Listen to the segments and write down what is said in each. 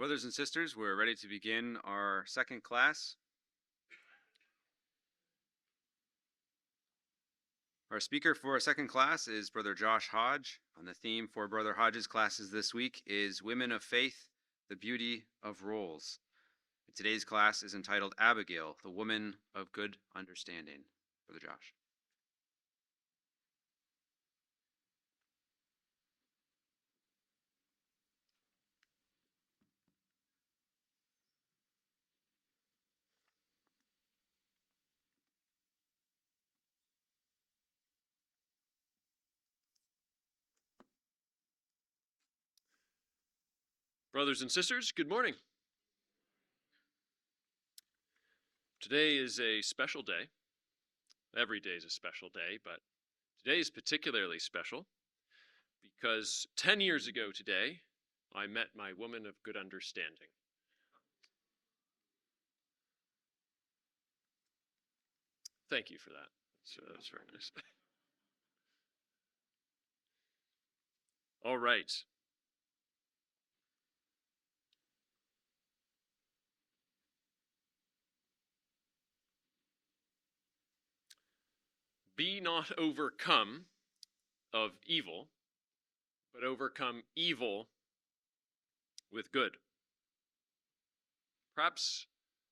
Brothers and sisters, we're ready to begin our second class. Our speaker for our second class is Brother Josh Hodge, and the theme for Brother Hodge's classes this week is Women of Faith, the Beauty of Roles. And today's class is entitled Abigail, the Woman of Good Understanding. Brother Josh. Brothers and sisters, good morning. Today is a special day. Every day is a special day, but today is particularly special because 10 years ago today, I met my woman of good understanding. Thank you for that. That's very nice. All right. Be not overcome of evil, but overcome evil with good. Perhaps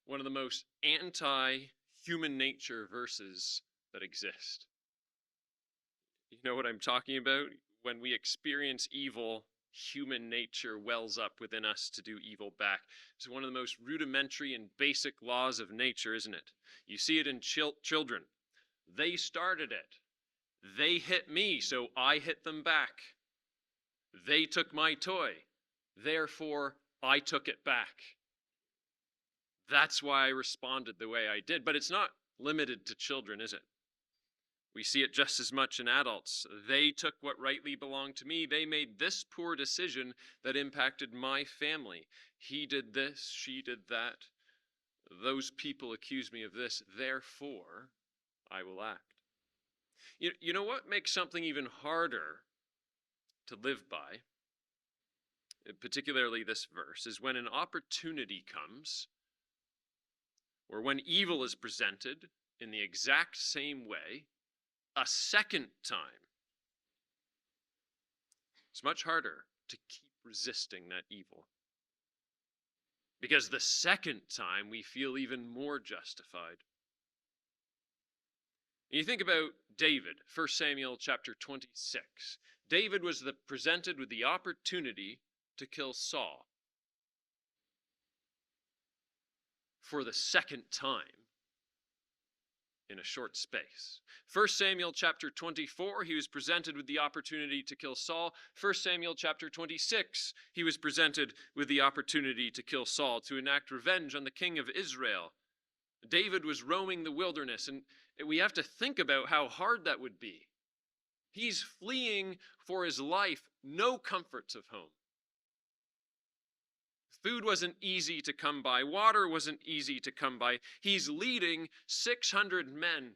one of the most anti-human nature verses that exist. You know what I'm talking about? When we experience evil, human nature wells up within us to do evil back. It's one of the most rudimentary and basic laws of nature, isn't it? You see it in children. They started it. They hit me, so I hit them back. They took my toy. Therefore, I took it back. That's why I responded the way I did. But it's not limited to children, is it? We see it just as much in adults. They took what rightly belonged to me. They made this poor decision that impacted my family. He did this, she did that. Those people accuse me of this. Therefore, I will act. You know what makes something even harder to live by, particularly this verse, is when an opportunity comes, or when evil is presented in the exact same way, a second time. It's much harder to keep resisting that evil. Because the second time we feel even more justified. You think about David, 1 Samuel chapter 26. David was presented with the opportunity to kill Saul for the second time in a short space. 1 Samuel chapter 24, he was presented with the opportunity to kill Saul. 1 Samuel chapter 26, he was presented with the opportunity to kill Saul, to enact revenge on the king of Israel. David was roaming the wilderness, and we have to think about how hard that would be. He's fleeing for his life, no comforts of home. Food wasn't easy to come by. Water wasn't easy to come by. He's leading 600 men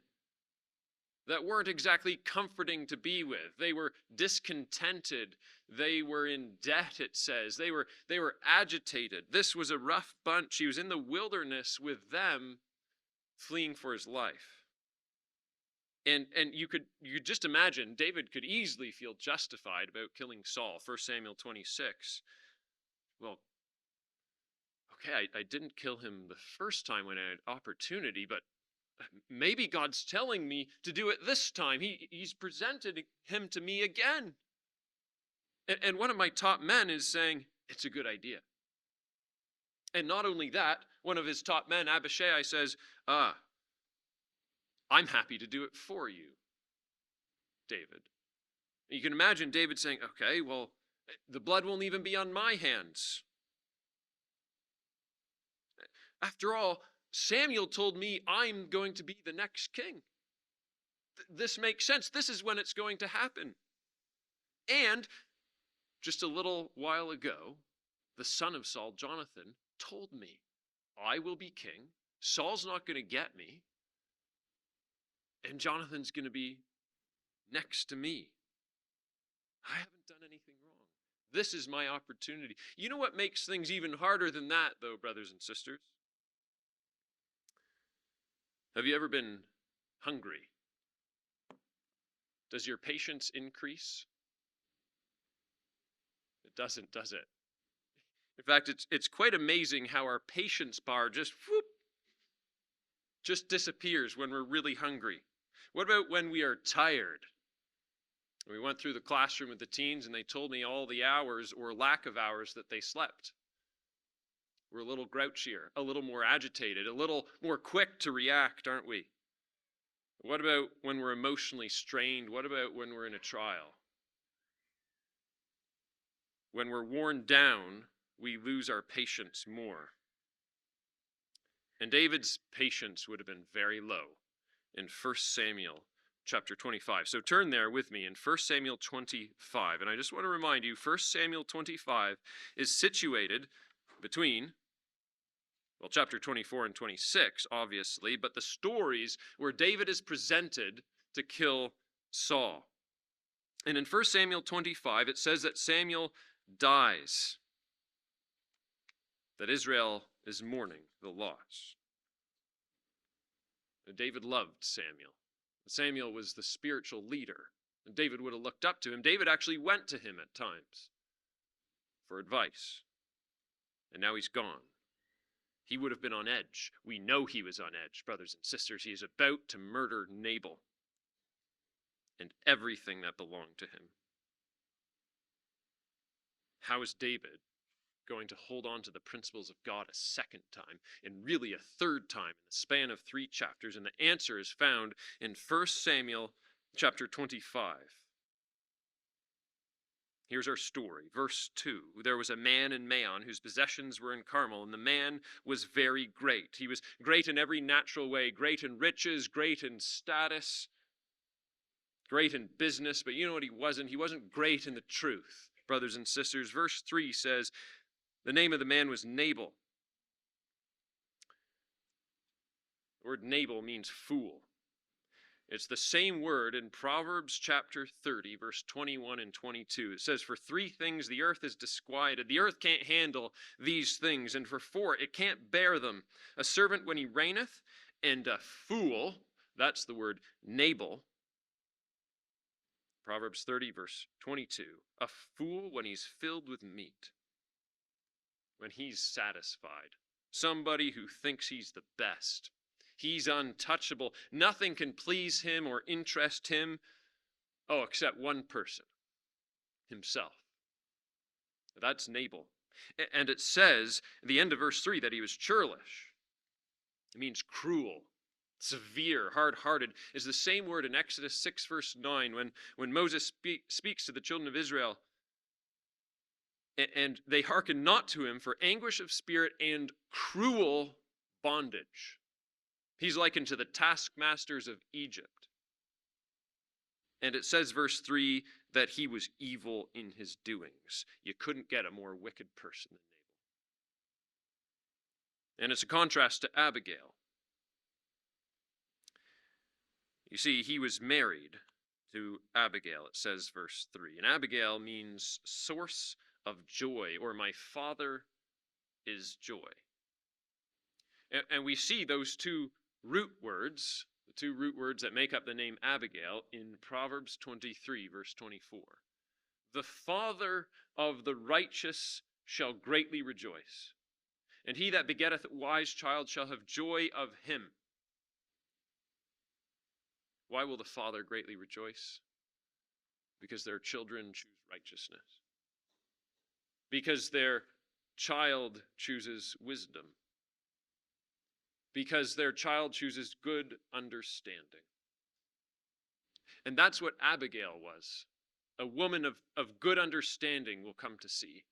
that weren't exactly comforting to be with. They were discontented. They were in debt, it says. They were agitated. This was a rough bunch. He was in the wilderness with them, fleeing for his life. And you could just imagine, David could easily feel justified about killing Saul, 1 Samuel 26. Well, okay, I didn't kill him the first time when I had opportunity, but maybe God's telling me to do it this time. He's presented him to me again. And one of my top men is saying, it's a good idea. And not only that, one of his top men, Abigail, says, I'm happy to do it for you, David. You can imagine David saying, okay, well, the blood won't even be on my hands. After all, Samuel told me I'm going to be the next king. This makes sense. This is when it's going to happen. And just a little while ago, the son of Saul, Jonathan, told me, I will be king. Saul's not going to get me. And Jonathan's going to be next to me. I haven't done anything wrong. This is my opportunity. You know what makes things even harder than that, though, brothers and sisters? Have you ever been hungry? Does your patience increase? It doesn't, does it? In fact, it's quite amazing how our patience bar just disappears when we're really hungry. What about when we are tired? We went through the classroom with the teens and they told me all the hours or lack of hours that they slept. We're a little grouchier, a little more agitated, a little more quick to react, aren't we? What about when we're emotionally strained? What about when we're in a trial? When we're worn down, we lose our patience more. And David's patience would have been very low in 1 Samuel chapter 25. So turn there with me in 1 Samuel 25. And I just want to remind you, 1 Samuel 25 is situated between, well, chapter 24 and 26, obviously, but the stories where David is presented to kill Saul. And in 1 Samuel 25, it says that Samuel dies, that Israel is mourning the loss. David loved Samuel. Samuel was the spiritual leader, and David would have looked up to him. David actually went to him at times for advice, and now he's gone. He would have been on edge. We know he was on edge, brothers and sisters. He is about to murder Nabal and everything that belonged to him. How is David going to hold on to the principles of God a second time, and really a third time in the span of 3 chapters? And the answer is found in 1 Samuel chapter 25. Here's our story. Verse 2. There was a man in Maon whose possessions were in Carmel, and the man was very great. He was great in every natural way, great in riches, great in status, great in business, but you know what he wasn't? He wasn't great in the truth, brothers and sisters. Verse 3 says, the name of the man was Nabal. The word Nabal means fool. It's the same word in Proverbs chapter 30, verse 21 and 22. It says, for 3 things the earth is disquieted. The earth can't handle these things. And for 4, it can't bear them. A servant when he reigneth, and a fool, that's the word Nabal. Proverbs 30, verse 22. A fool when he's filled with meat, when he's satisfied. Somebody who thinks he's the best. He's untouchable. Nothing can please him or interest him. Oh, except one person, himself. That's Nabal. And it says at the end of verse 3 that he was churlish. It means cruel, severe, hard-hearted. Is the same word in Exodus 6, verse 9, when Moses speaks to the children of Israel. And they hearken not to him for anguish of spirit and cruel bondage. He's likened to the taskmasters of Egypt. And it says, verse 3, that he was evil in his doings. You couldn't get a more wicked person than Nabal. And it's a contrast to Abigail. You see, he was married to Abigail, it says, verse 3. And Abigail means source of joy, or my father is joy. And we see those 2 root words, the 2 root words that make up the name Abigail, in Proverbs 23, verse 24. The father of the righteous shall greatly rejoice, and he that begetteth a wise child shall have joy of him. Why will the father greatly rejoice? Because their children choose righteousness. Because their child chooses wisdom. Because their child chooses good understanding. And that's what Abigail was. A woman of good understanding, we'll come to see.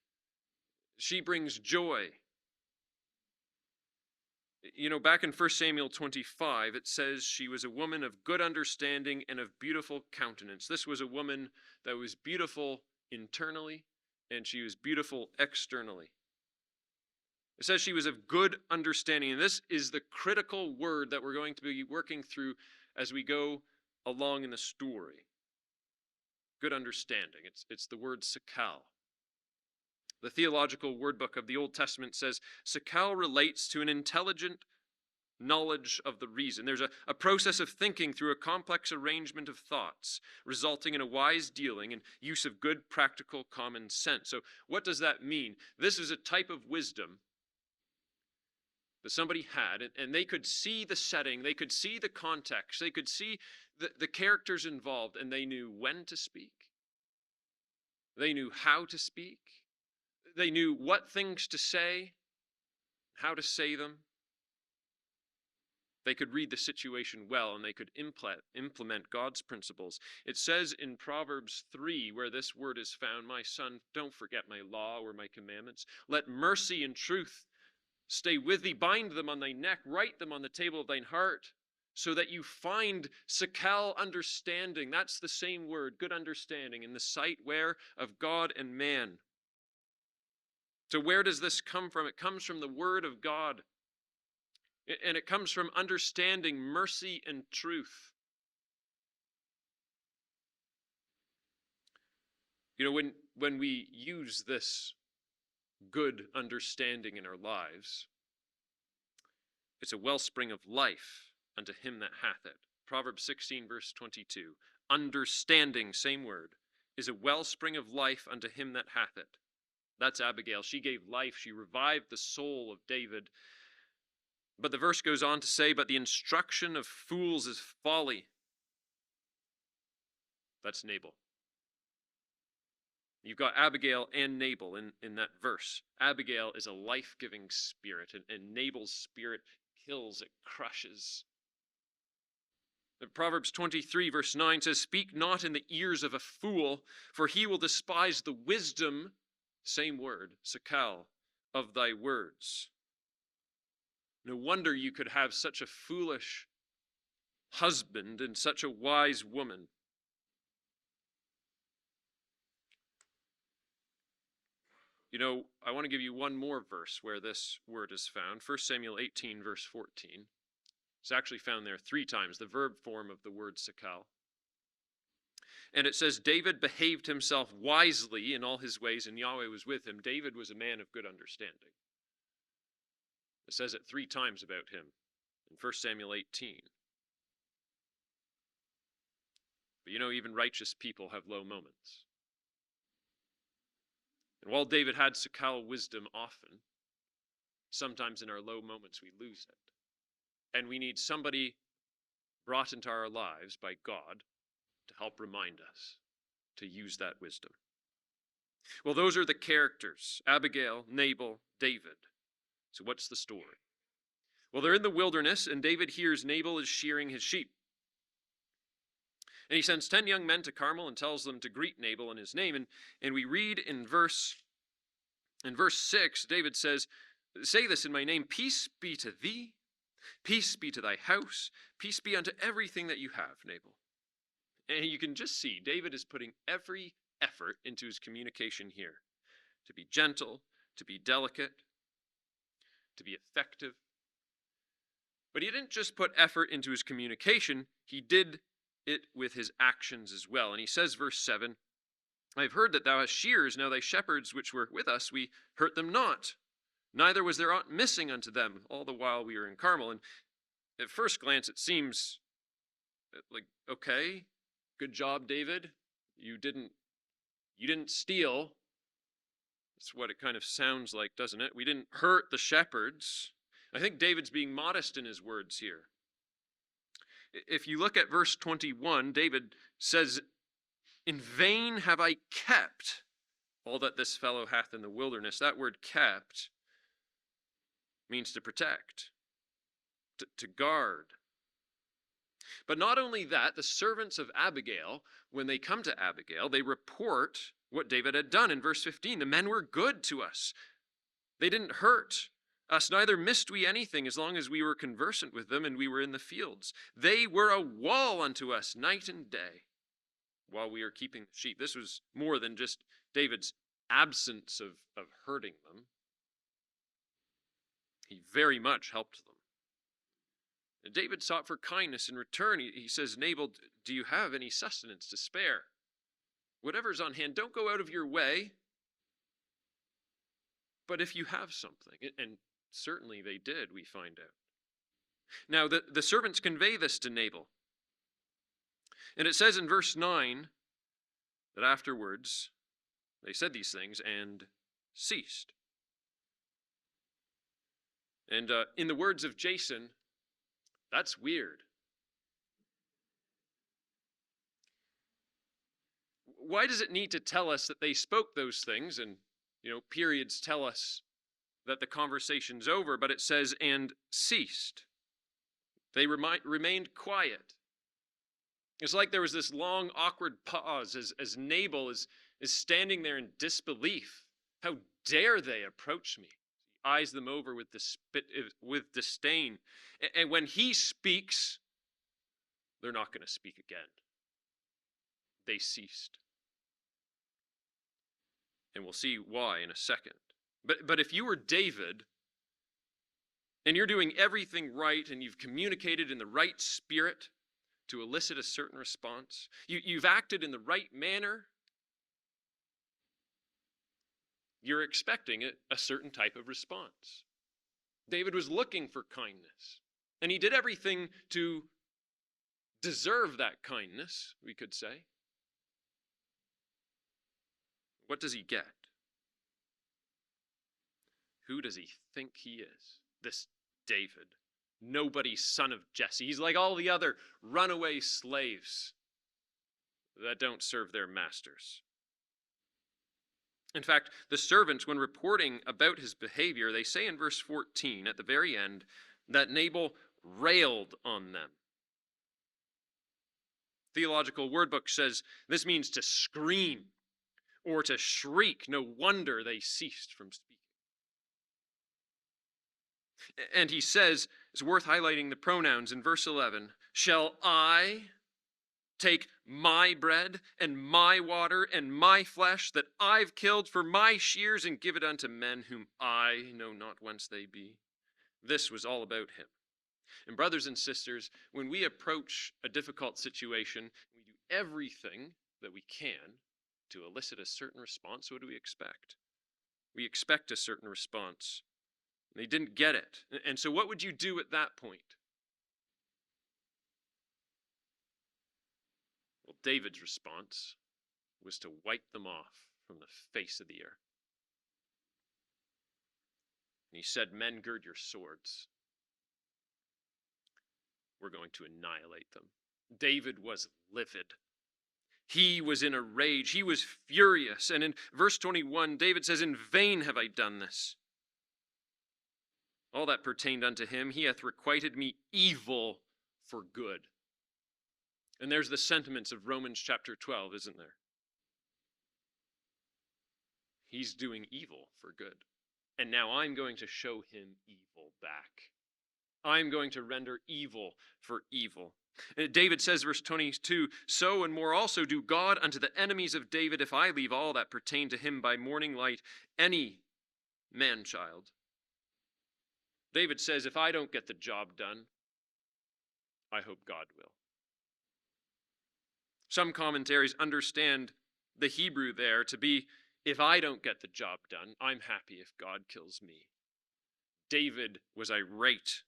She brings joy. You know, back in 1 Samuel 25, it says she was a woman of good understanding and of beautiful countenance. This was a woman that was beautiful internally, and she was beautiful externally. It says she was of good understanding, and this is the critical word that we're going to be working through as we go along in the story. Good understanding. It's the word sakal. The theological word book of the Old Testament says Sakal relates to an intelligent knowledge of the reason. There's a process of thinking through a complex arrangement of thoughts, resulting in a wise dealing and use of good practical common sense. So what does that mean? This is a type of wisdom that somebody had, and they could see the setting, they could see the context, they could see the characters involved, and they knew when to speak. They knew how to speak. They knew what things to say, how to say them. They could read the situation well, and they could implement God's principles. It says in Proverbs 3, where this word is found, "My son, don't forget my law or my commandments. Let mercy and truth stay with thee. Bind them on thy neck. Write them on the table of thine heart, so that you find sakal understanding." That's the same word, good understanding, in the sight where? Of God and man. So where does this come from? It comes from the word of God. And it comes from understanding mercy and truth. You know, when we use this good understanding in our lives, it's a wellspring of life unto him that hath it. Proverbs 16, verse 22. Understanding, same word, is a wellspring of life unto him that hath it. That's Abigail. She gave life. She revived the soul of David. But the verse goes on to say, "But the instruction of fools is folly." That's Nabal. You've got Abigail and Nabal in that verse. Abigail is a life-giving spirit, and Nabal's spirit kills, it crushes. Proverbs 23, verse 9 says, "Speak not in the ears of a fool, for he will despise the wisdom," same word, sakal, "of thy words." No wonder you could have such a foolish husband and such a wise woman. You know, I want to give you one more verse where this word is found. 1 Samuel 18, verse 14. It's actually found there 3 times, the verb form of the word sakal. And it says, "David behaved himself wisely in all his ways, and Yahweh was with him." David was a man of good understanding. It says it 3 times about him in 1 Samuel 18. But you know, even righteous people have low moments. And while David had sakal wisdom often, sometimes in our low moments we lose it. And we need somebody brought into our lives by God to help remind us to use that wisdom. Well, those are the characters: Abigail, Nabal, David. So what's the story? Well, they're in the wilderness, and David hears Nabal is shearing his sheep. And he sends 10 young men to Carmel and tells them to greet Nabal in his name. And we read in verse 6, David says, "Say this in my name, peace be to thee, peace be to thy house, peace be unto everything that you have, Nabal." And you can just see David is putting every effort into his communication here, to be gentle, to be delicate, to be effective. But he didn't just put effort into his communication, he did it with his actions as well. And he says, verse 7, "I have heard that thou hast shears. Now thy shepherds which were with us, we hurt them not. Neither was there aught missing unto them all the while we were in Carmel." And at first glance, it seems like, okay, good job, David. You didn't steal. That's what it kind of sounds like, doesn't it? We didn't hurt the shepherds. I think David's being modest in his words here. If you look at verse 21, David says, "In vain have I kept all that this fellow hath in the wilderness." That word kept means to protect, to guard. But not only that, the servants of Abigail, when they come to Abigail, they report what David had done. In verse 15, "The men were good to us. They didn't hurt us, neither missed we anything, as long as we were conversant with them and we were in the fields. They were a wall unto us night and day while we were keeping the sheep." This was more than just David's absence of hurting them. He very much helped them. And David sought for kindness in return. He says, "Nabal, do you have any sustenance to spare? Whatever's on hand, don't go out of your way. But if you have something, and certainly they did, we find out. Now, the servants convey this to Nabal. And it says in verse 9 that afterwards they said these things and ceased. And in the words of Jason, that's weird. Why does it need to tell us that they spoke those things? And, periods tell us that the conversation's over, but it says, and ceased. They remained quiet. It's like there was this long, awkward pause as Nabal is standing there in disbelief. How dare they approach me? He eyes them over with disdain. And when he speaks, they're not going to speak again. They ceased. And we'll see why in a second. But if you were David, and you're doing everything right, and you've communicated in the right spirit to elicit a certain response, you've acted in the right manner, you're expecting a certain type of response. David was looking for kindness, and he did everything to deserve that kindness, we could say. What does he get? Who does he think he is? This David, nobody's son of Jesse. He's like all the other runaway slaves that don't serve their masters. In fact, the servants, when reporting about his behavior, they say in verse 14 at the very end that Nabal railed on them. Theological Word Book says this means to scream or to shriek. No wonder they ceased from speaking. And he says, it's worth highlighting the pronouns in verse 11, shall I take my bread and my water and my flesh that I've killed for my shears and give it unto men whom I know not whence they be? This was all about him. And brothers and sisters, when we approach a difficult situation, we do everything that we can to elicit a certain response. What do we expect? We expect a certain response. They didn't get it. And so what would you do at that point? Well, David's response was to wipe them off from the face of the earth. And he said, men, gird your swords. We're going to annihilate them. David was livid. He was in a rage. He was furious. And in verse 21, David says, in vain have I done this. All that pertained unto him, he hath requited me evil for good. And there's the sentiments of Romans chapter 12, isn't there? He's doing evil for good. And now I'm going to show him evil back. I'm going to render evil for evil. David says, verse 22, so and more also do God unto the enemies of David, if I leave all that pertain to him by morning light, any man-child. David says, if I don't get the job done, I hope God will. Some commentaries understand the Hebrew there to be, if I don't get the job done, I'm happy if God kills me. David was irate.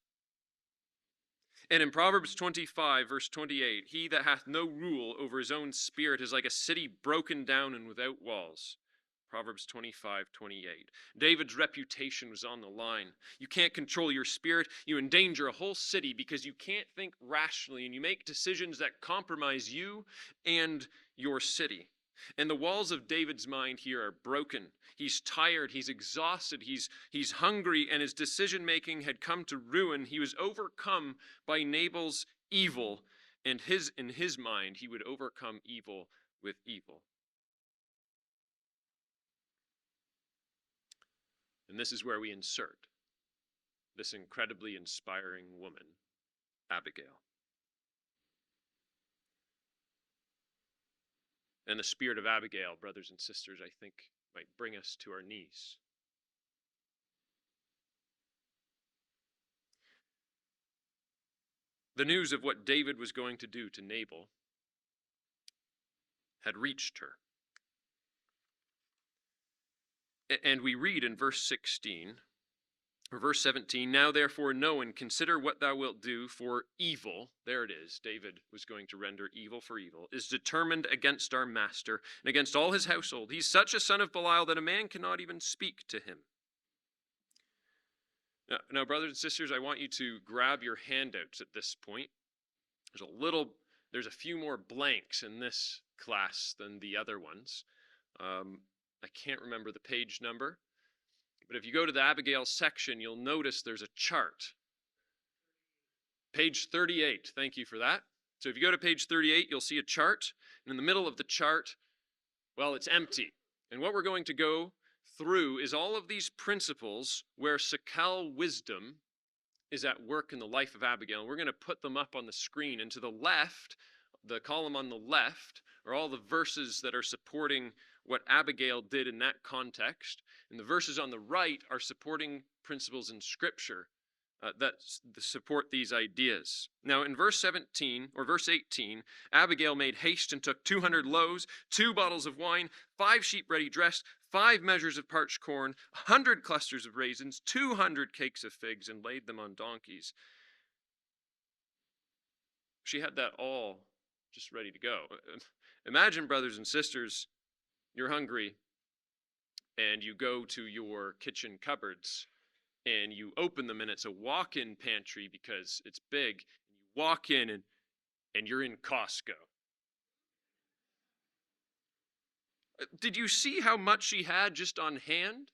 And in Proverbs 25, verse 28, he that hath no rule over his own spirit is like a city broken down and without walls. Proverbs 25:28. David's reputation was on the line. You can't control your spirit. You endanger a whole city because you can't think rationally and you make decisions that compromise you and your city. And the walls of David's mind here are broken. He's tired, he's exhausted, he's hungry, and his decision-making had come to ruin. He was overcome by Nabal's evil, and in his mind, he would overcome evil with evil. And this is where we insert this incredibly inspiring woman, Abigail. And the spirit of Abigail, brothers and sisters, I think might bring us to our knees. The news of what David was going to do to Nabal had reached her. And we read in verse 16, or verse 17, now therefore know and consider what thou wilt do, for evil, there it is, David was going to render evil for evil, is determined against our master and against all his household. He's such a son of Belial that a man cannot even speak to him. Now, brothers and sisters, I want you to grab your handouts at this point. There's a few more blanks in this class than the other ones. I can't remember the page number, but if you go to the Abigail section, you'll notice there's a chart. Page 38, thank you for that. So if you go to page 38, you'll see a chart, and in the middle of the chart, well, it's empty. And what we're going to go through is all of these principles where Sakal wisdom is at work in the life of Abigail. And we're going to put them up on the screen. And to the left, the column on the left, are all the verses that are supporting what Abigail did in that context. And the verses on the right are supporting principles in Scripture that support these ideas. Now, in verse 17 or verse 18, Abigail made haste and took 200 loaves, 2 bottles of wine, 5 sheep ready dressed, 5 measures of parched corn, 100 clusters of raisins, 200 cakes of figs, and laid them on donkeys. She had that all just ready to go. Imagine, brothers and sisters, you're hungry and you go to your kitchen cupboards and you open them, and it's a walk-in pantry because it's big. You walk in and you're in Costco. Did you see how much she had just on hand?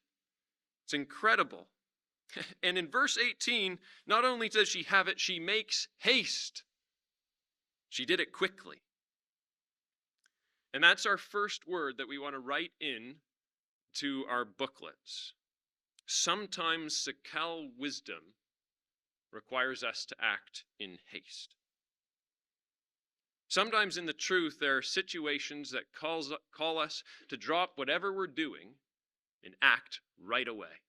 It's incredible. And in verse 18, not only does she have it, she makes haste. She did it quickly. And that's our first word that we want to write in to our booklets. Sometimes Sakal wisdom requires us to act in haste. Sometimes in the truth, there are situations that call us to drop whatever we're doing and act right away.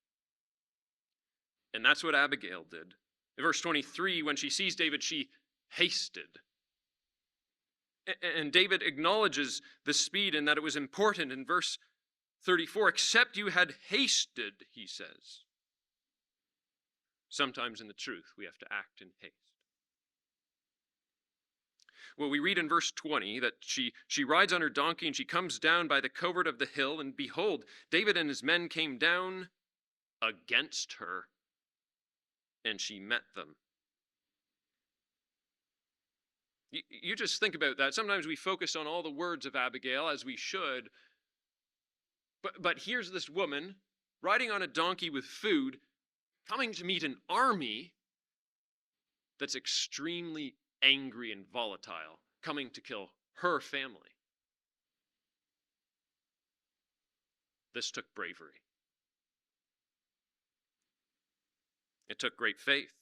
And that's what Abigail did. In verse 23, when she sees David, she hasted. And David acknowledges the speed and that it was important in verse 34, except you had hasted, he says. Sometimes in the truth, we have to act in haste. Well, we read in verse 20 that she rides on her donkey and she comes down by the covert of the hill, and behold, David and his men came down against her, and she met them. You just think about that. Sometimes we focus on all the words of Abigail, as we should. But here's this woman riding on a donkey with food, coming to meet an army that's extremely angry and volatile, coming to kill her family. This took bravery. It took great faith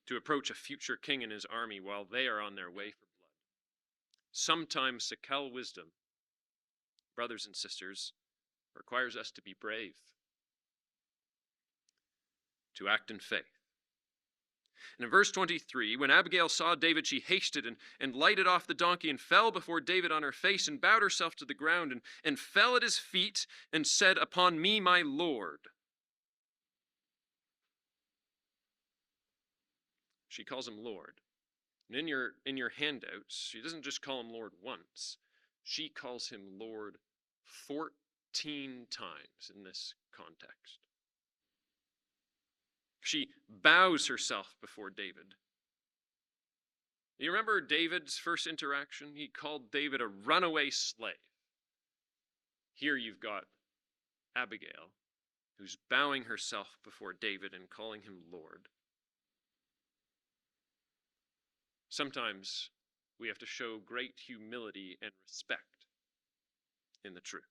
to approach a future king and his army while they are on their way for blood. Sometimes Sakal wisdom, brothers and sisters, requires us to be brave, to act in faith. And in verse 23, when Abigail saw David, she hasted and lighted off the donkey and fell before David on her face and bowed herself to the ground and fell at his feet and said, "Upon me, my Lord." She calls him Lord. And in your handouts, she doesn't just call him Lord once. She calls him Lord 14 times in this context. She bows herself before David. You remember David's first interaction? He called David a runaway slave. Here you've got Abigail, who's bowing herself before David and calling him Lord. Sometimes we have to show great humility and respect in the truth.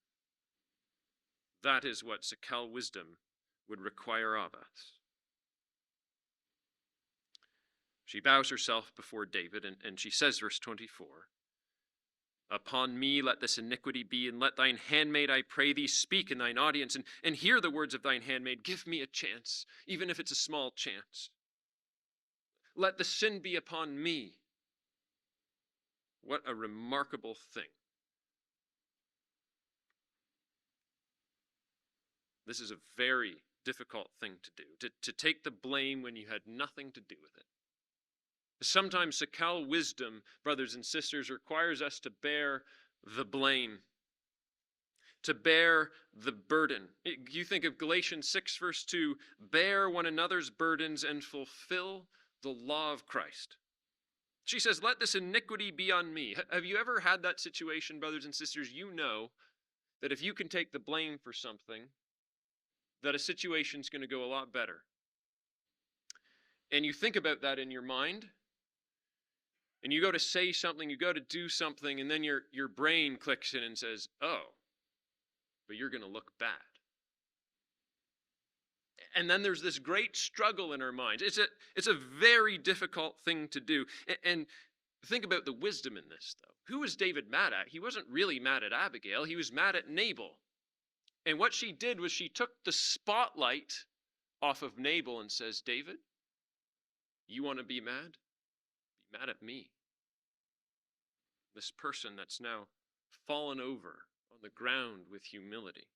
That is what Sakal wisdom would require of us. She bows herself before David, and she says, verse 24, "Upon me let this iniquity be, and let thine handmaid, I pray thee, speak in thine audience, and hear the words of thine handmaid. Give me a chance, even if it's a small chance. Let the sin be upon me." What a remarkable thing. This is a very difficult thing to do, to take the blame when you had nothing to do with it. Sometimes Sakal wisdom, brothers and sisters, requires us to bear the blame, to bear the burden. You think of Galatians 6, verse 2, bear one another's burdens and fulfill the law of Christ. She says, let this iniquity be on me. Have you ever had that situation, brothers and sisters? You know that if you can take the blame for something, that a situation's going to go a lot better. And you think about that in your mind, and you go to say something, you go to do something, and then your brain clicks in and says, oh, but you're going to look bad. And then there's this great struggle in our minds. It's a very difficult thing to do. And think about the wisdom in this, though. Who was David mad at? He wasn't really mad at Abigail. He was mad at Nabal. And what she did was she took the spotlight off of Nabal and says, David, you want to be mad? Be mad at me. This person that's now fallen over on the ground with humility.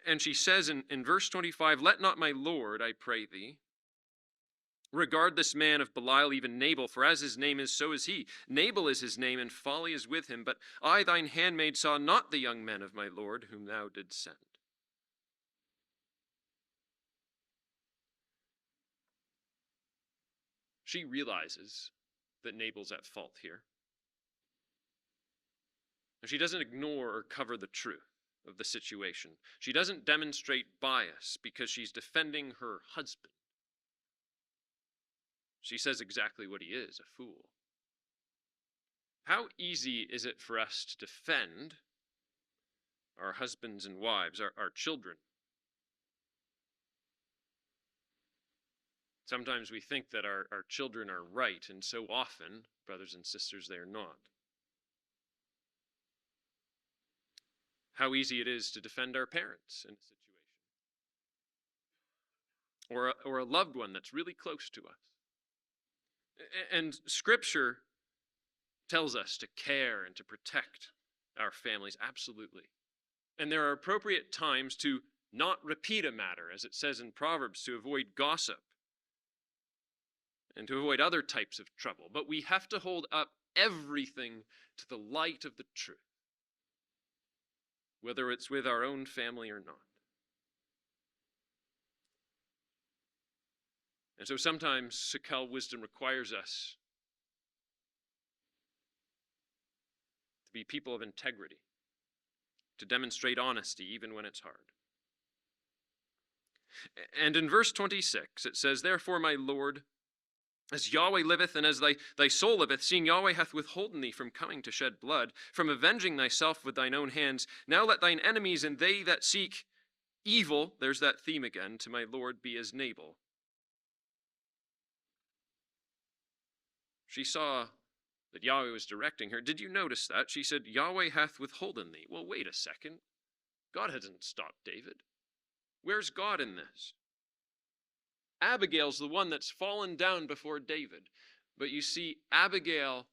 And she says in verse 25, let not my Lord, I pray thee, regard this man of Belial, even Nabal, for as his name is, so is he. Nabal is his name, and folly is with him. But I, thine handmaid, saw not the young men of my Lord, whom thou didst send. She realizes that Nabal's at fault here. And she doesn't ignore or cover the truth of the situation. She doesn't demonstrate bias because she's defending her husband. She says exactly what he is, a fool. How easy is it for us to defend our husbands and wives, our children? Sometimes we think that our children are right, and so often, brothers and sisters, they are not. How easy it is to defend our parents in a situation. Or a loved one that's really close to us. And Scripture tells us to care and to protect our families, absolutely. And there are appropriate times to not repeat a matter, as it says in Proverbs, to avoid gossip and to avoid other types of trouble. But we have to hold up everything to the light of the truth, whether it's with our own family or not. And so sometimes Sakal wisdom requires us to be people of integrity, to demonstrate honesty even when it's hard. And in verse 26, it says, therefore, my Lord, as Yahweh liveth, and as thy soul liveth, seeing Yahweh hath withholden thee from coming to shed blood, from avenging thyself with thine own hands, now let thine enemies and they that seek evil, there's that theme again, to my Lord be as Nabal. She saw that Yahweh was directing her. Did you notice that? She said, Yahweh hath withholden thee. Well, wait a second. God hasn't stopped David. Where's God in this? Abigail's the one that's fallen down before David. But you see, Abigail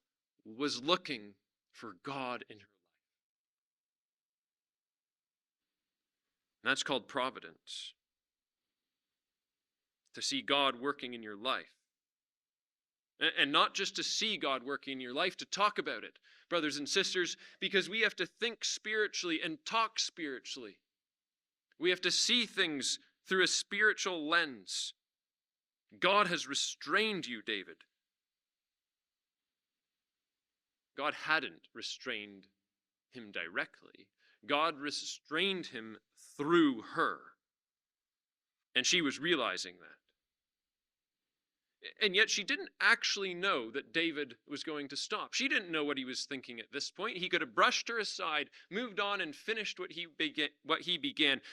was looking for God in her life. And that's called providence. To see God working in your life. And not just to see God working in your life, to talk about it, brothers and sisters, because we have to think spiritually and talk spiritually. We have to see things through a spiritual lens. God has restrained you, David. God hadn't restrained him directly. God restrained him through her. And she was realizing that. And yet she didn't actually know that David was going to stop. She didn't know what he was thinking at this point. He could have brushed her aside, moved on, and finished what he began.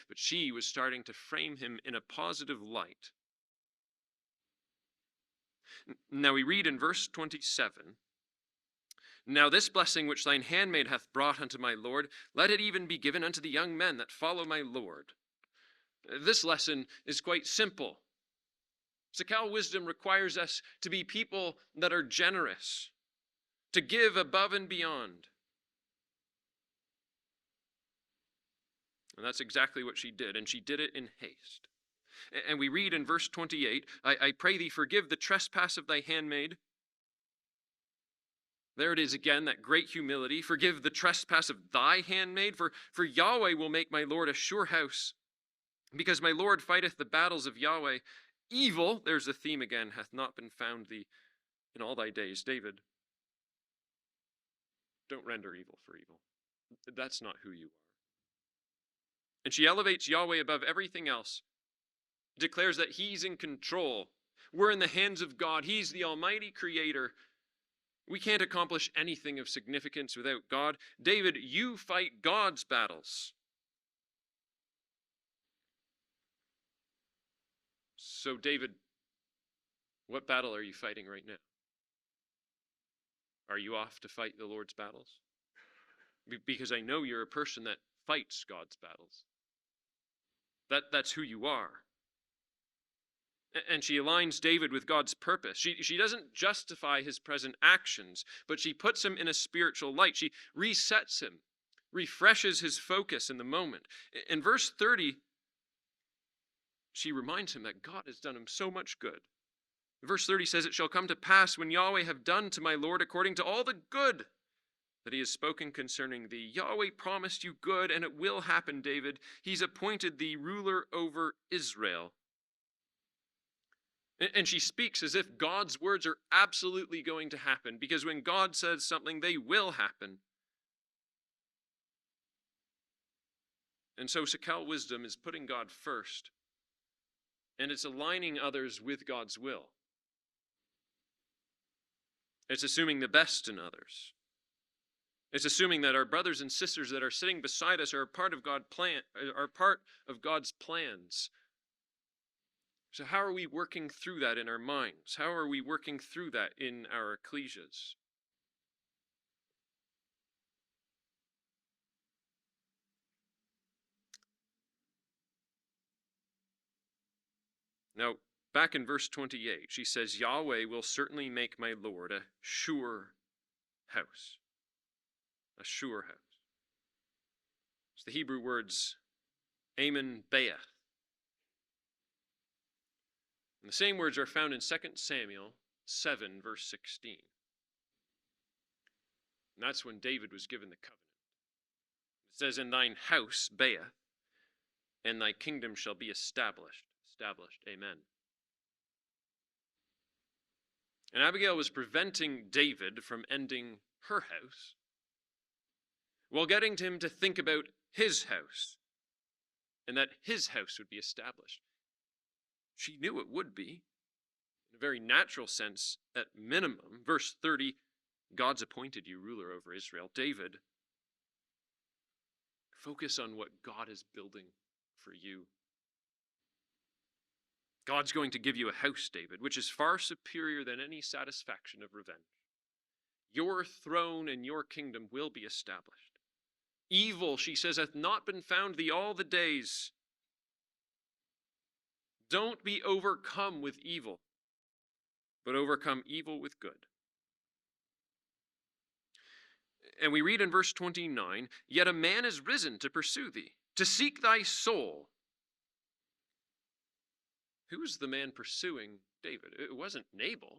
But she was starting to frame him in a positive light. Now we read in verse 27, now this blessing which thine handmaid hath brought unto my Lord, let it even be given unto the young men that follow my Lord. This lesson is quite simple. Sakal wisdom requires us to be people that are generous, to give above and beyond. And that's exactly what she did, and she did it in haste. And we read in verse 28, I pray thee forgive the trespass of thy handmaid. There it is again, that great humility. Forgive the trespass of thy handmaid, for Yahweh will make my Lord a sure house. Because my Lord fighteth the battles of Yahweh. Evil, there's the theme again, hath not been found thee in all thy days. David, don't render evil for evil. That's not who you are. And she elevates Yahweh above everything else, declares that he's in control. We're in the hands of God. He's the almighty creator. We can't accomplish anything of significance without God. David, you fight God's battles. So, David, what battle are you fighting right now? Are you off to fight the Lord's battles? Because I know you're a person that fights God's battles. That's who you are. And she aligns David with God's purpose. She doesn't justify his present actions, but she puts him in a spiritual light. She resets him, refreshes his focus in the moment. In verse 30, she reminds him that God has done him so much good. Verse 30 says, it shall come to pass when Yahweh have done to my Lord according to all the good that he has spoken concerning thee. Yahweh promised you good, and it will happen, David. He's appointed thee ruler over Israel. And she speaks as if God's words are absolutely going to happen, because when God says something, they will happen. And so Sakal wisdom is putting God first, and it's aligning others with God's will. It's assuming the best in others. It's assuming that our brothers and sisters that are sitting beside us are part of God's plans. So how are we working through that in our minds? How are we working through that in our ecclesias? Now, back in verse 28, she says, Yahweh will certainly make my Lord a sure house. A sure house. It's the Hebrew words, Amen Be'eth. And the same words are found in 2 Samuel 7, verse 16. And that's when David was given the covenant. It says, in thine house, Be'eth, and thy kingdom shall be established. Amen. And Abigail was preventing David from ending her house while getting him to think about his house and that his house would be established. She knew it would be, in a very natural sense, at minimum. Verse 30, God's appointed you ruler over Israel. David, focus on what God is building for you. God's going to give you a house, David, which is far superior than any satisfaction of revenge. Your throne and your kingdom will be established. Evil, she says, hath not been found thee all the days. Don't be overcome with evil, but overcome evil with good. And we read in verse 29, yet a man is risen to pursue thee, to seek thy soul. Who was the man pursuing David? It wasn't Nabal.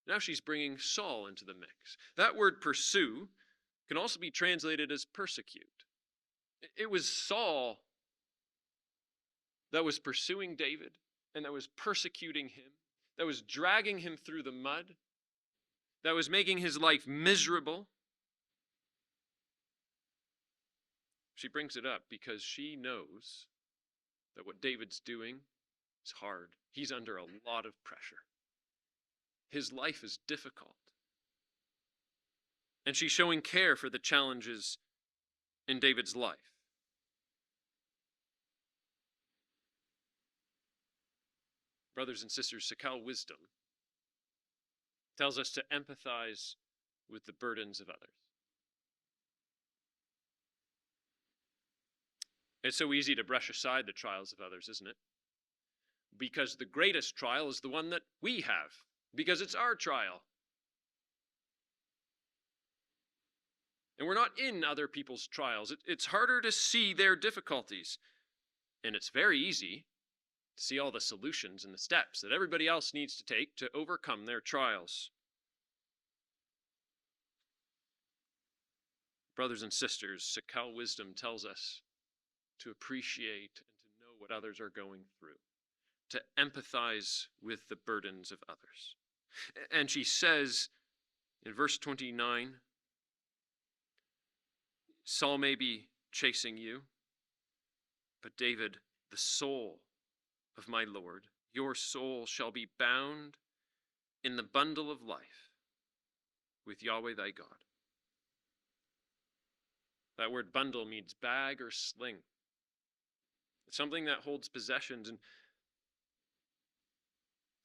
Now she's bringing Saul into the mix. That word pursue can also be translated as persecute. It was Saul that was pursuing David and that was persecuting him, that was dragging him through the mud, that was making his life miserable. She brings it up because she knows that what David's doing is hard. He's under a lot of pressure. His life is difficult. And she's showing care for the challenges in David's life. Brothers and sisters, Sakal wisdom tells us to empathize with the burdens of others. It's so easy to brush aside the trials of others, isn't it? Because the greatest trial is the one that we have, because it's our trial. And we're not in other people's trials. It's harder to see their difficulties. And it's very easy to see all the solutions and the steps that everybody else needs to take to overcome their trials. Brothers and sisters, Sakal wisdom tells us to appreciate and to know what others are going through, to empathize with the burdens of others. And she says in verse 29, Saul may be chasing you, but David, the soul of my Lord, your soul shall be bound in the bundle of life with Yahweh thy God. That word bundle means bag or sling. It's something that holds possessions. And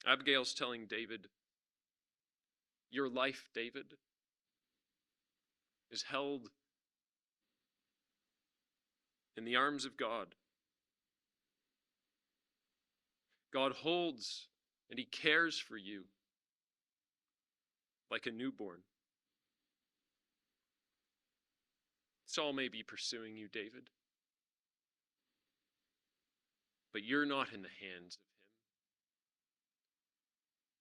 Abigail's telling David, your life, David, is held in the arms of God. God holds and he cares for you like a newborn. Saul may be pursuing you, David, but you're not in the hands of him.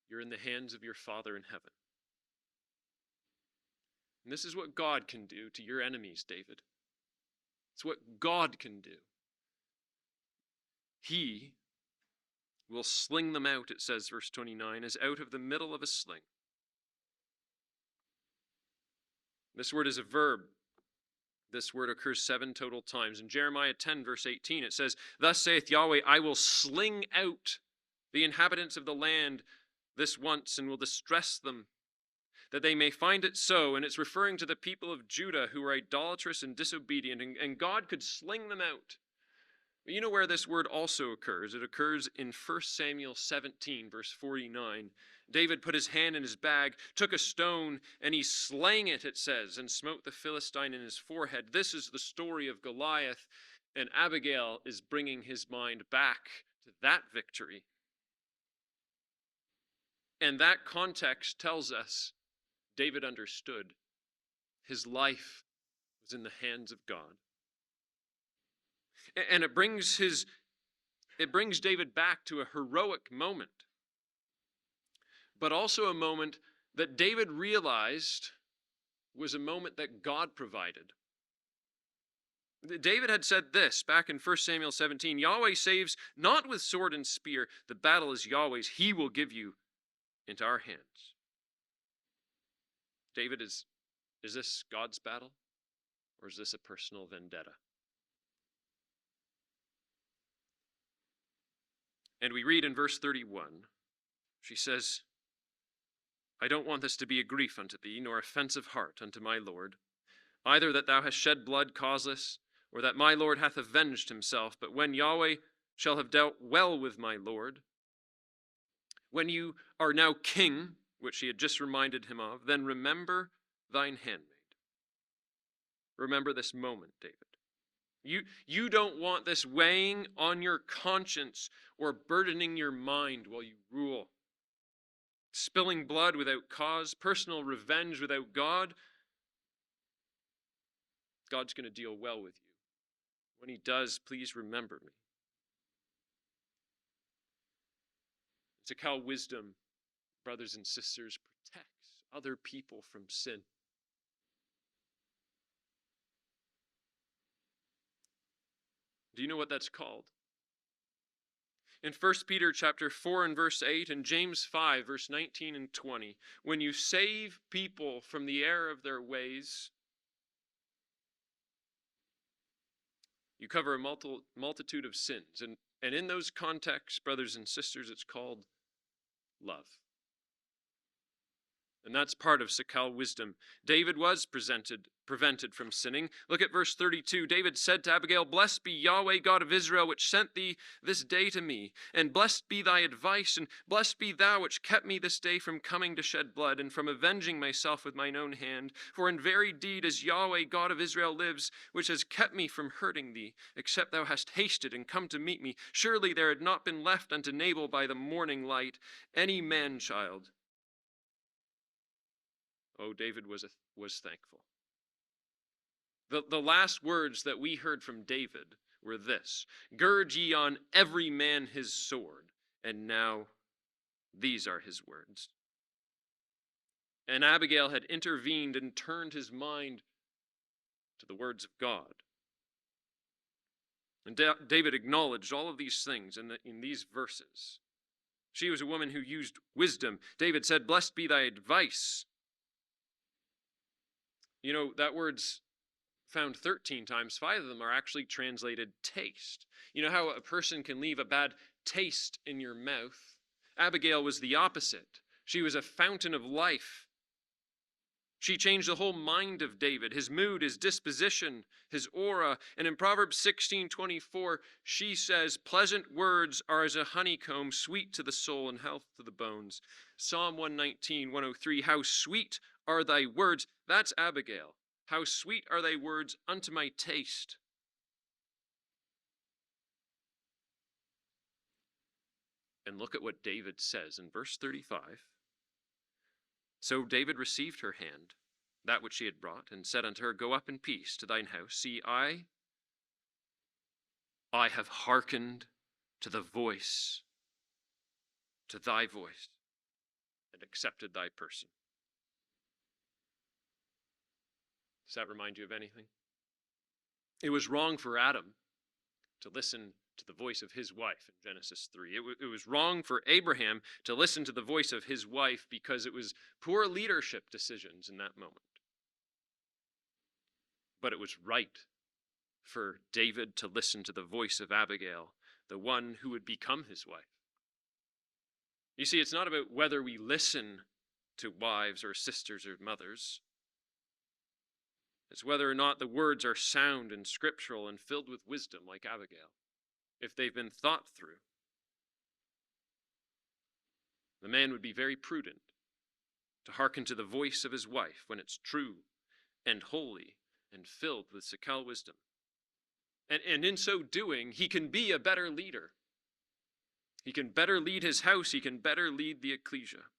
You're in the hands of your Father in heaven. And this is what God can do to your enemies, David. It's what God can do. He will sling them out, it says, verse 29, as out of the middle of a sling. This word is a verb. This word occurs 7 total times. In Jeremiah 10, verse 18, it says, thus saith Yahweh, I will sling out the inhabitants of the land this once, and will distress them, that they may find it so. And it's referring to the people of Judah who were idolatrous and disobedient, and God could sling them out. But you know where this word also occurs? It occurs in 1 Samuel 17, verse 49. David put his hand in his bag, took a stone, and he slang it, it says, and smote the Philistine in his forehead. This is the story of Goliath, and Abigail is bringing his mind back to that victory. And that context tells us David understood his life was in the hands of God. And it brings David back to a heroic moment, but also a moment that David realized was a moment that God provided. David had said this back in 1 Samuel 17, Yahweh saves not with sword and spear. The battle is Yahweh's. He will give you into our hands. David, is this God's battle, or is this a personal vendetta? And we read in verse 31, she says, I don't want this to be a grief unto thee, nor offensive heart unto my Lord, either that thou hast shed blood causeless, or that my Lord hath avenged himself. But when Yahweh shall have dealt well with my Lord, when you are now king, which he had just reminded him of, then remember thine handmaid. Remember this moment, David. You don't want this weighing on your conscience or burdening your mind while you rule. Spilling blood without cause, personal revenge without God. God's going to deal well with you. When he does, please remember me. It's how wisdom, brothers and sisters, protects other people from sin. Do you know what that's called? In 1 Peter chapter 4 and verse 8 and James 5 verse 19 and 20, when you save people from the error of their ways, you cover a multitude of sins. And in those contexts, brothers and sisters, it's called love. And that's part of Sakal wisdom. David was prevented from sinning. Look at verse 32. David said to Abigail, blessed be Yahweh God of Israel, which sent thee this day to me. And blessed be thy advice, and blessed be thou, which kept me this day from coming to shed blood, and from avenging myself with mine own hand. For in very deed as Yahweh God of Israel lives, which has kept me from hurting thee, except thou hast hasted and come to meet me, surely there had not been left unto Nabal by the morning light any man-child. Oh, David was thankful. The last words that we heard from David were this: "Gird ye on every man his sword." And now these are his words. And Abigail had intervened and turned his mind to the words of God. And David acknowledged all of these things in these verses. She was a woman who used wisdom. David said, "Blessed be thy advice." You know, that word's found 13 times. 5 of them are actually translated taste. You know how a person can leave a bad taste in your mouth? Abigail was the opposite. She was a fountain of life. She changed the whole mind of David, his mood, his disposition, his aura. And in Proverbs 16:24, she says, "Pleasant words are as a honeycomb, sweet to the soul and health to the bones." Psalm 119:103, "How sweet are thy words." That's Abigail. "How sweet are thy words unto my taste." And look at what David says in verse 35. "So David received her hand, that which she had brought, and said unto her, Go up in peace to thine house. See, I have hearkened to thy voice, and accepted thy person." Does that remind you of anything? It was wrong for Adam to listen to the voice of his wife in Genesis 3. It was wrong for Abraham to listen to the voice of his wife because it was poor leadership decisions in that moment. But it was right for David to listen to the voice of Abigail, the one who would become his wife. You see, it's not about whether we listen to wives or sisters or mothers. It's whether or not the words are sound and scriptural and filled with wisdom like Abigail, if they've been thought through. The man would be very prudent to hearken to the voice of his wife when it's true and holy and filled with Sakal wisdom. And in so doing, he can be a better leader. He can better lead his house. He can better lead the ecclesia.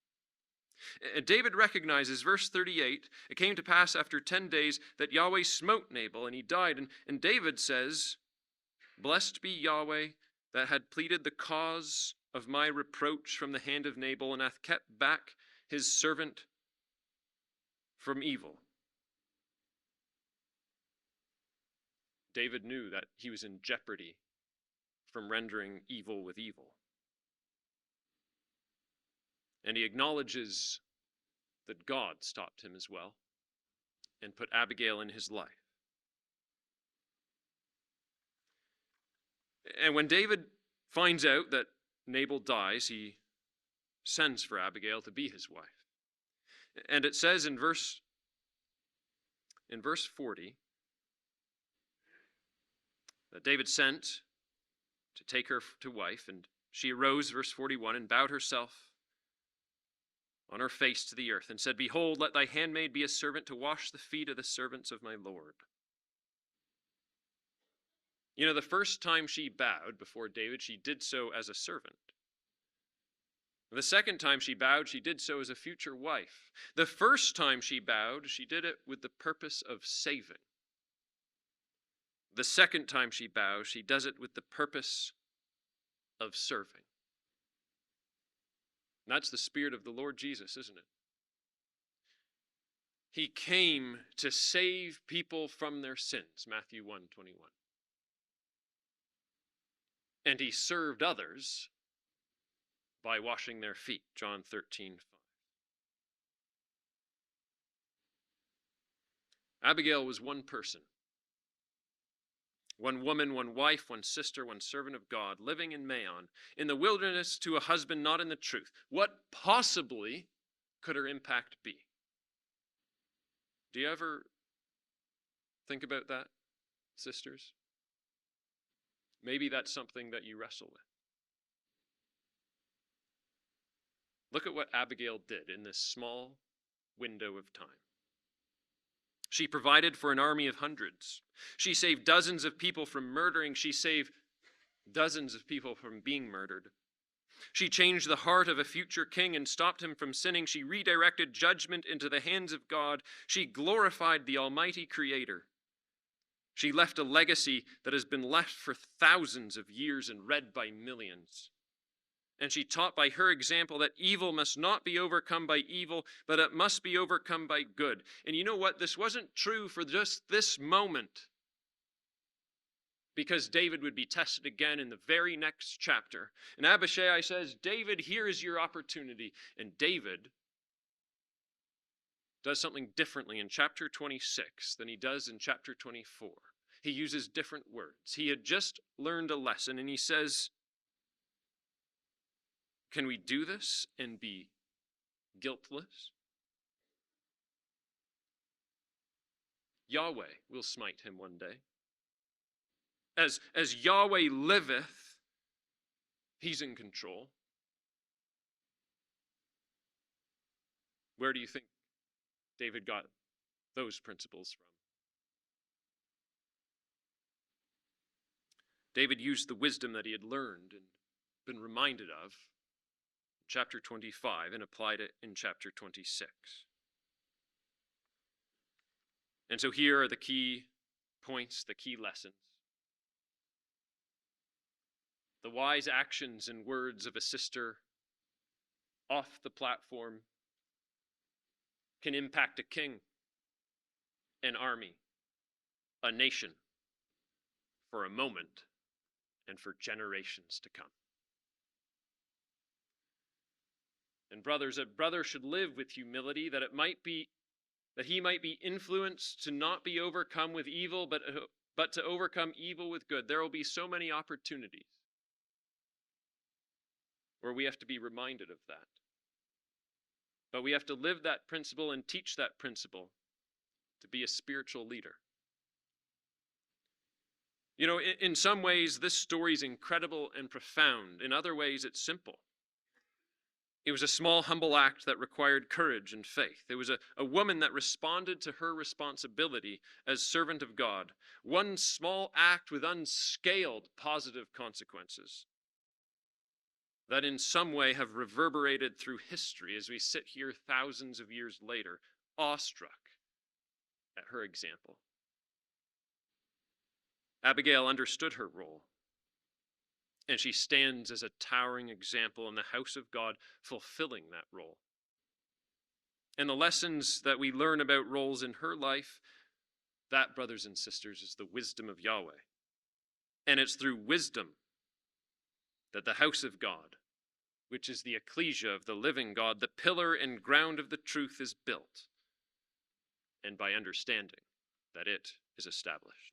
David recognizes, verse 38, "It came to pass after 10 days that Yahweh smote Nabal, and he died." And David says, "Blessed be Yahweh that had pleaded the cause of my reproach from the hand of Nabal, and hath kept back his servant from evil." David knew that he was in jeopardy from rendering evil with evil. And he acknowledges that God stopped him as well and put Abigail in his life. And when David finds out that Nabal dies, he sends for Abigail to be his wife. And it says in verse 40 that David sent to take her to wife, and she arose, verse 41, and bowed herself on her face to the earth, and said, "Behold, let thy handmaid be a servant to wash the feet of the servants of my Lord." You know, the first time she bowed before David, she did so as a servant. The second time she bowed, she did so as a future wife. The first time she bowed, she did it with the purpose of saving. The second time she bows, she does it with the purpose of serving. And that's the spirit of the Lord Jesus, isn't it? He came to save people from their sins, Matthew 1:21. And he served others by washing their feet, John 13:5. Abigail was one person. One woman, one wife, one sister, one servant of God, living in Maon, in the wilderness to a husband not in the truth. What possibly could her impact be? Do you ever think about that, sisters? Maybe that's something that you wrestle with. Look at what Abigail did in this small window of time. She provided for an army of hundreds. She saved dozens of people from murdering. She saved dozens of people from being murdered. She changed the heart of a future king and stopped him from sinning. She redirected judgment into the hands of God. She glorified the Almighty Creator. She left a legacy that has been left for thousands of years and read by millions. And she taught by her example that evil must not be overcome by evil, but it must be overcome by good. And you know what? This wasn't true for just this moment, because David would be tested again in the very next chapter. And Abishai says, David, here is your opportunity. And David does something differently in chapter 26 than he does in chapter 24. He uses different words. He had just learned a lesson, and he says, can we do this and be guiltless? Yahweh will smite him one day. As Yahweh liveth, he's in control. Where do you think David got those principles from? David used the wisdom that he had learned and been reminded of in chapter 25 and applied it in chapter 26. And so here are the key points, the key lessons. The wise actions and words of a sister off the platform can impact a king, an army, a nation, for a moment and for generations to come. And brothers, a brother should live with humility, that he might be influenced to not be overcome with evil, but to overcome evil with good. There will be so many opportunities where we have to be reminded of that. But we have to live that principle and teach that principle to be a spiritual leader. You know, in some ways, this story is incredible and profound. In other ways, it's simple. It was a small, humble act that required courage and faith. It was a woman that responded to her responsibility as servant of God. One small act with unscaled positive consequences that in some way have reverberated through history as we sit here thousands of years later, awestruck at her example. Abigail understood her role, and she stands as a towering example in the house of God, fulfilling that role. And the lessons that we learn about roles in her life, that, brothers and sisters, is the wisdom of Yahweh. And it's through wisdom that the house of God, which is the ecclesia of the living God, the pillar and ground of the truth, is built, and by understanding that it is established.